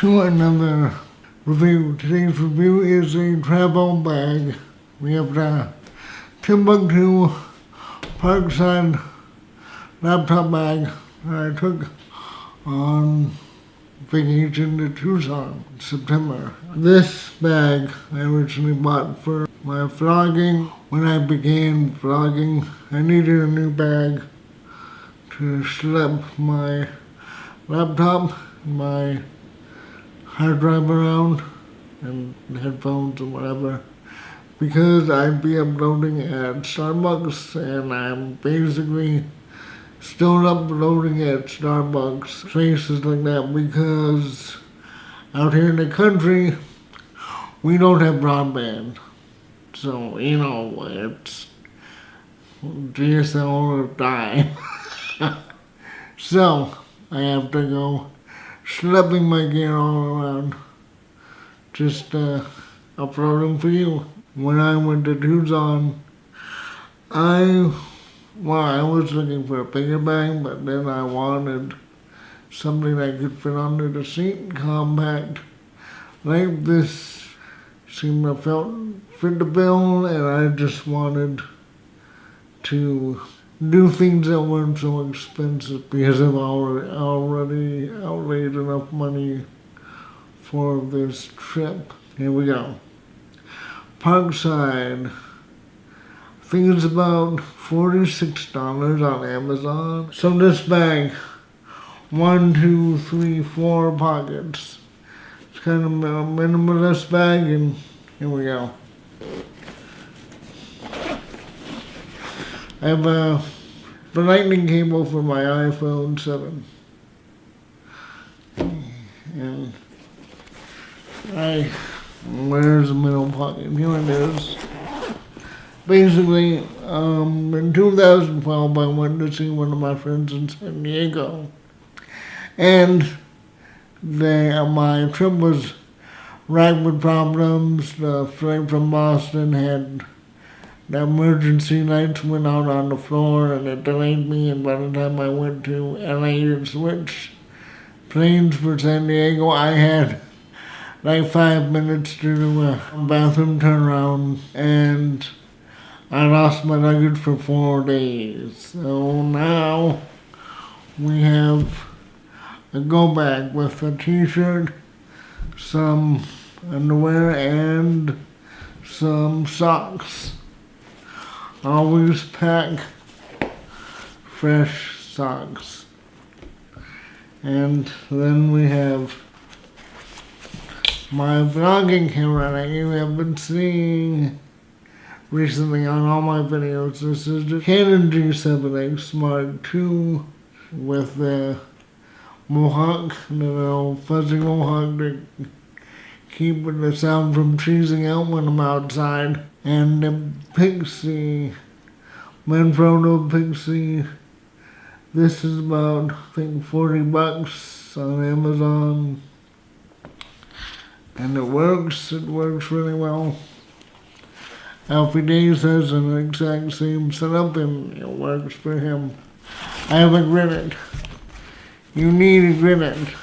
to another review. Today's review is a travel bag. We have the Timbuk2 Parkside laptop bag that I took on vacation to Tucson in September. This bag I originally bought for my vlogging. When I began vlogging, I needed a new bag to slip my laptop, my hard drive around, and headphones and whatever, because I'd be uploading at Starbucks, and I'm basically still uploading at Starbucks, places like that, because out here in the country, we don't have broadband. So, it's DSL or die. So, I have to go schlepping my gear all around, just uploading for you. When I went to Tucson, I was looking for a bigger bag, but then I wanted something that could fit under the seat, compact. Like this seemed to fit the bill, and I just wanted to do things that weren't so expensive because I've already outlaid enough money for this trip. Here we go. Parkside. I think it's about $46 on Amazon. So this bag, 1, 2, 3, 4 pockets. It's kind of a minimalist bag, and here we go. I have the lightning cable for my iPhone 7. And where's the middle pocket? Here it is. Basically, in 2012, I went to see one of my friends in San Diego. And my trip was racked with problems. The flight from Boston had the emergency lights went out on the floor, and it delayed me, and by the time I went to LA to switch planes for San Diego, I had like 5 minutes to do a bathroom turnaround, and I lost my luggage for 4 days. So now we have a go bag with a t-shirt, some underwear, and some socks. Always pack fresh socks. And then we have my vlogging camera that you have been seeing recently on all my videos. This is the Canon G7X Mark II with the mohawk, the little fuzzy mohawk to keep the sound from cheesing out when I'm outside. And the Pixie, Manfrotto Pixie, this is about, I think, $40 on Amazon. And it works really well. Alfie Days has an exact same setup, and it works for him. I have a grit. You need a grit.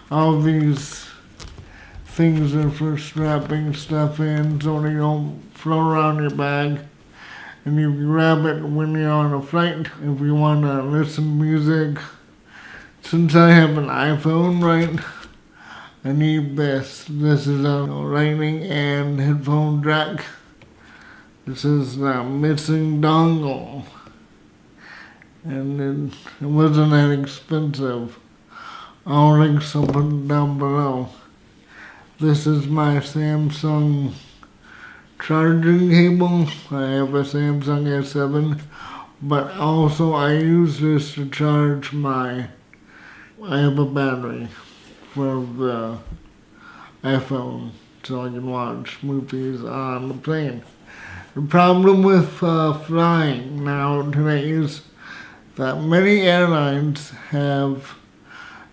All these things are for strapping stuff in so they don't float around your bag. And you can grab it when you're on a flight if you want to listen to music. Since I have an iPhone, right, I need this. This is a lightning and headphone jack. This is the missing dongle. And it wasn't that expensive. I'll link something down below. This is my Samsung charging cable. I have a Samsung S7, but also I use this to charge I have a battery for the iPhone, so I can watch movies on the plane. The problem with flying now today is that many airlines have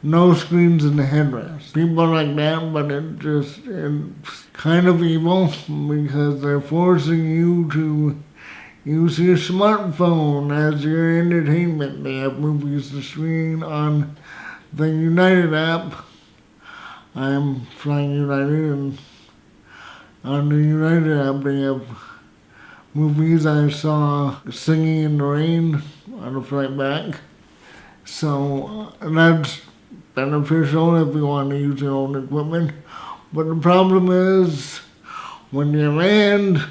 no screens in the headrest. People like that, but it's kind of evil because they're forcing you to use your smartphone as your entertainment. They have movies to screen on the United app, I'm flying United, and on the United app they have movies I saw Singing in the Rain on the flight back. So that's beneficial if you want to use your own equipment. But the problem is, when you land,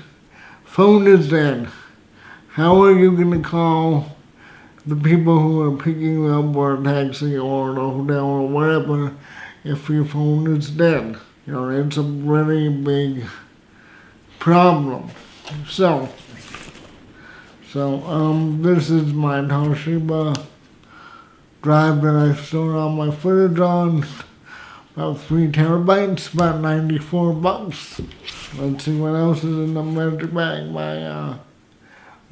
phone is dead. How are you going to call the people who are picking you up, or a taxi or the hotel or whatever, if your phone is dead? You know, it's a really big problem. So this is my Toshiba drive that I stored all my footage on. About 3 terabytes, about $94. Let's see what else is in the magic bag. My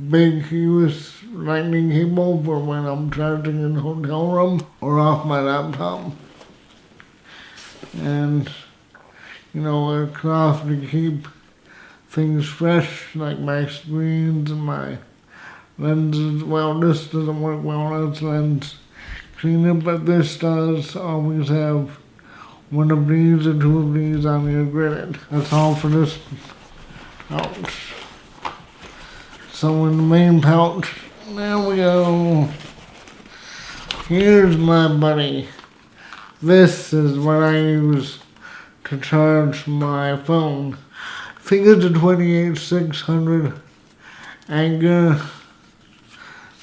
big US lightning cable for when I'm charging in the hotel room or off my laptop. And, you know, a cloth to keep things fresh, like my screens and my lenses. Well, this doesn't work well as lens cleaner, but this does. Always have one of these or 2 of these on your grid. That's all for this pouch. So in the main pouch, there we go. Here's my buddy. This is what I use to charge my phone. I think it's a 28600 Anchor.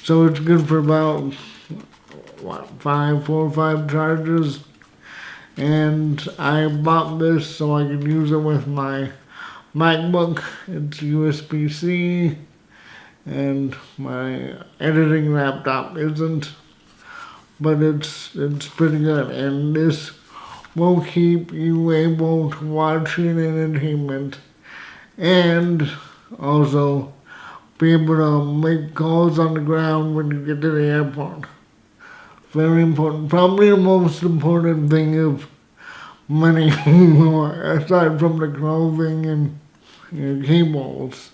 So it's good for about, 4 or 5 charges. And I bought this so I could use it with my MacBook. It's USB-C, and my editing laptop isn't, but it's pretty good. And this will keep you able to watch your entertainment and also be able to make calls on the ground when you get to the airport. Very important. Probably the most important thing of money, aside from the clothing and your cables.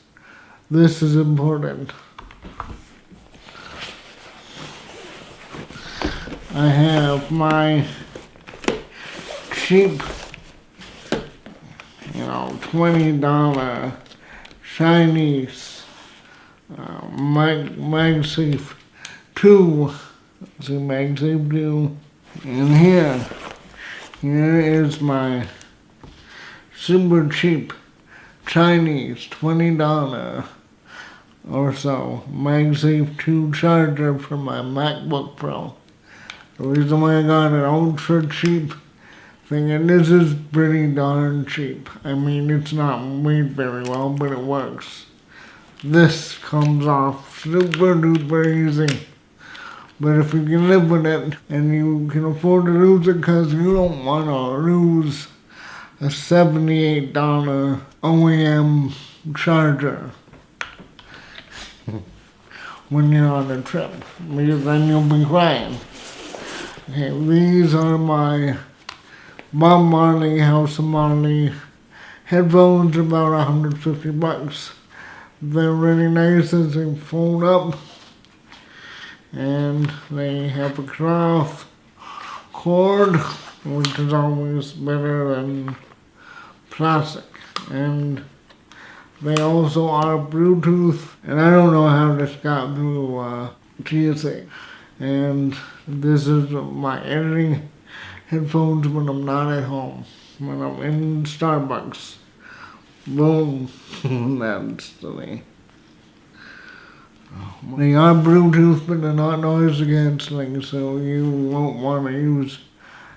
This is important. I have my cheap, $20 Chinese MagSafe 2. So MagSafe 2. And here is my super cheap Chinese $20 or so MagSafe 2 charger for my MacBook Pro. The reason why I got an ultra cheap thing, and this is pretty darn cheap. I mean, it's not made very well, but it works. This comes off super duper easy. But if you can live with it, and you can afford to lose it because you don't want to lose a $78 OEM charger when you're on a trip, because then you'll be crying. Okay, these are my Bob Marley, House of Marley headphones, about $150. They're really nice as they fold up. And they have a cloth cord, which is always better than plastic. And they also are Bluetooth, and I don't know how this got through TSA. And this is my editing headphones when I'm not at home, when I'm in Starbucks. Boom, that's silly. They are Bluetooth, but they're not noise canceling, so you won't want to use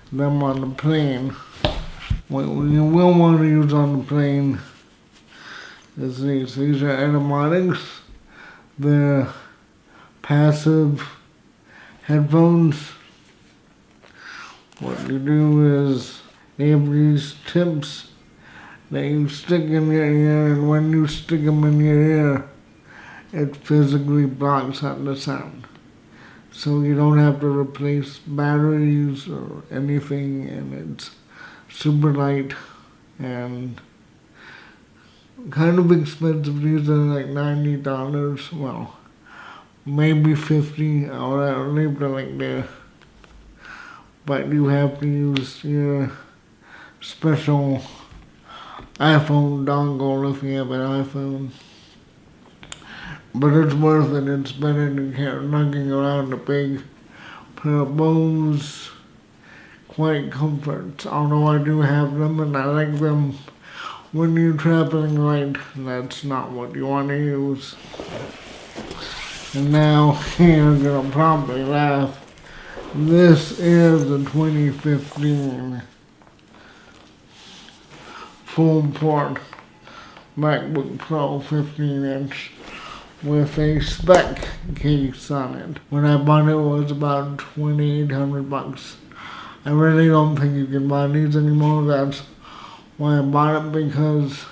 them on the plane. What you will want to use on the plane is these. These are Etymonics. They're passive headphones. What you do is they have these tips that you stick in your ear, and when you stick them in your ear, it physically blocks out the sound. So you don't have to replace batteries or anything, and it's super light and kind of expensive. These are like $90. Well, maybe $50. I'll leave the link there. But you have to use your special iPhone dongle if you have an iPhone. But it's worth it. It's better than lugging around a big pair of Bose Quiet Comforts. Although I do have them and I like them when you're traveling light. That's not what you want to use. And now you're gonna probably laugh. This is the 2015 full port MacBook Pro 15-inch with a spec case on it. When I bought it was about $2,800. I really don't think you can buy these anymore. That's why I bought it, because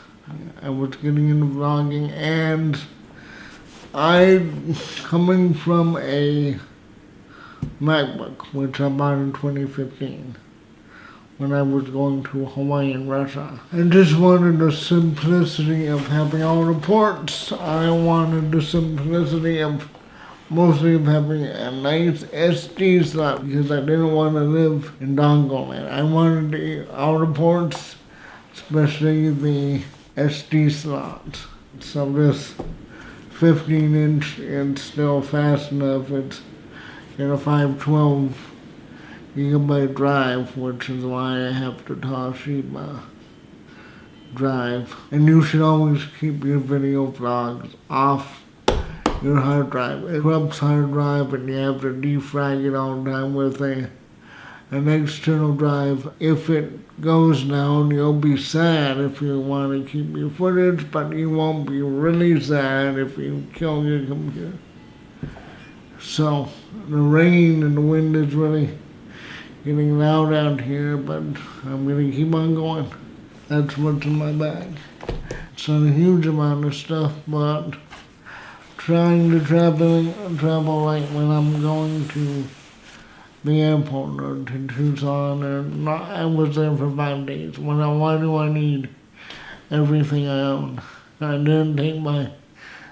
I was getting into vlogging, and coming from a MacBook, which I bought in 2015 when I was going to Hawaii and Russia. I just wanted the simplicity of having all the ports. I wanted the simplicity of mostly of having a nice SD slot, because I didn't want to live in dongle land. I wanted all the ports, especially the SD slots. So this 15-inch is still fast enough. It's in a 512 gigabyte drive, which is why I have the Toshiba drive. And you should always keep your video vlogs off your hard drive. It corrupts hard drive, and you have to defrag it all the time with an external drive. If it goes down, you'll be sad if you want to keep your footage, but you won't be really sad if you kill your computer. So the rain and the wind is really getting loud out here, but I'm gonna keep on going. That's what's in my bag. It's not a huge amount of stuff, but trying to travel like when I'm going to the airport or to Tucson, or not. I was there for 5 days. Why do I need everything I own? I didn't take my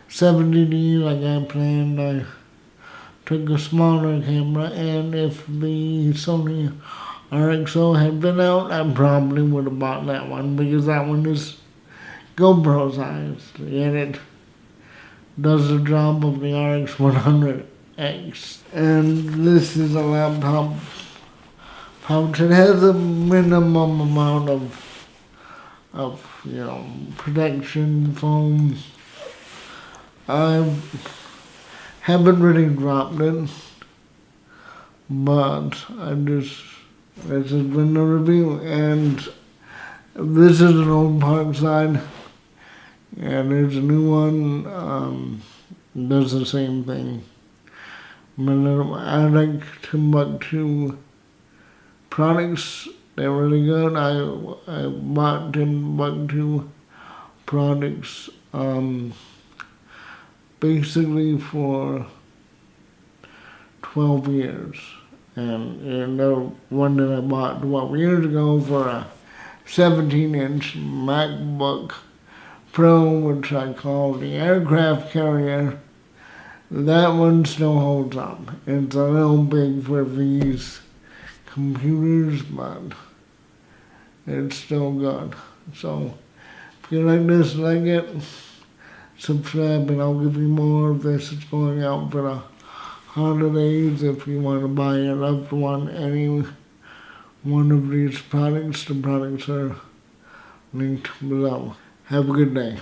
70D like I planned. I took a smaller camera, and if the Sony RXO had been out, I probably would have bought that one, because that one is GoPro sized, and it does the job of the RX 100X. And this is a laptop pouch. It has a minimum amount of protection foam. I haven't really dropped it, but this has been the review, and this is an old Parkside, and there's a new one, does the same thing. I like Timbuk2 products. They're really good. I bought Timbuk2 products basically for 12 years. And the one that I bought 12 years ago for a 17-inch MacBook Pro, which I call the aircraft carrier, that one still holds up. It's a little big for these computers, but it's still good. So if you like this, like it, subscribe, and I'll give you more of this. It's going out for the holidays. If you want to buy your loved one any one of these products, the products are linked below. Have a good day.